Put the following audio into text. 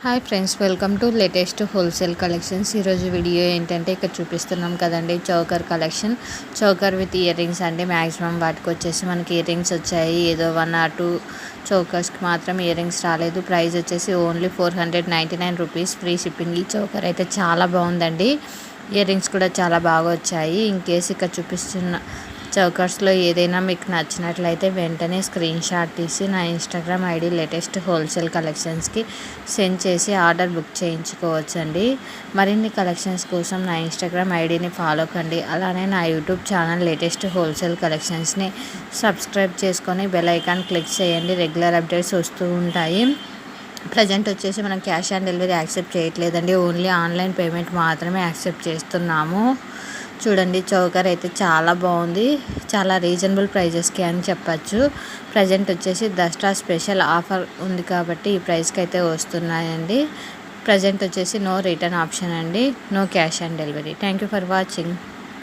Hi friends, welcome to latest wholesale collections. ఈరోజు video ఏంటంటే ఇక్కడ చూపిస్తున్నాం కదండి, choker collection. Choker with ear rings అండి. మ్యాక్సిమం వాటికి వచ్చేసి మనకి ఇయర్ రింగ్స్ వచ్చాయి. ఏదో 1 or 2 చౌకర్స్కి మాత్రం ఇయర్ రింగ్స్ రాలేదు. ప్రైస్ వచ్చేసి ఓన్లీ 499 రూపీస్, ఫ్రీ షిప్పింగ్. ఈ చౌకర్ అయితే చాలా బాగుందండి. ఇయర్ రింగ్స్ కూడా చాలా బాగా వచ్చాయి. ఇన్ కేస్ ఇక్కడ చూపిస్తున్న చౌకర్స్లో ఏదైనా మీకు నచ్చినట్లయితే వెంటనే స్క్రీన్ షాట్ తీసి నా ఇన్స్టాగ్రామ్ ఐడి లేటెస్ట్ హోల్సేల్ కలెక్షన్స్కి సెండ్ చేసి ఆర్డర్ బుక్ చేయించుకోవచ్చండి. మరిన్ని కలెక్షన్స్ కోసం నా ఇన్స్టాగ్రామ్ ఐడిని ఫాలో కండి. అలానే నా యూట్యూబ్ ఛానల్ లేటెస్ట్ హోల్సేల్ కలెక్షన్స్ని సబ్స్క్రైబ్ చేసుకొని బెల్ ఐకాన్ క్లిక్ చేయండి. రెగ్యులర్ అప్డేట్స్ వస్తూ ఉంటాయి. ప్రజెంట్ వచ్చేసి మనం క్యాష్ ఆన్ డెలివరీ యాక్సెప్ట్ చేయట్లేదండి. ఓన్లీ ఆన్లైన్ పేమెంట్ మాత్రమే యాక్సెప్ట్ చేస్తున్నాము. చూడండి, చౌకర్ అయితే చాలా బాగుంది. చాలా రీజనబుల్ ప్రైజెస్కి అని చెప్పచ్చు. ప్రజెంట్ వచ్చేసి దసరా స్పెషల్ ఆఫర్ ఉంది కాబట్టి ఈ ప్రైస్కి అయితే వస్తున్నాయండి. ప్రజెంట్ వచ్చేసి నో రిటర్న్ ఆప్షన్ అండి, no cash on delivery. Thank you for watching.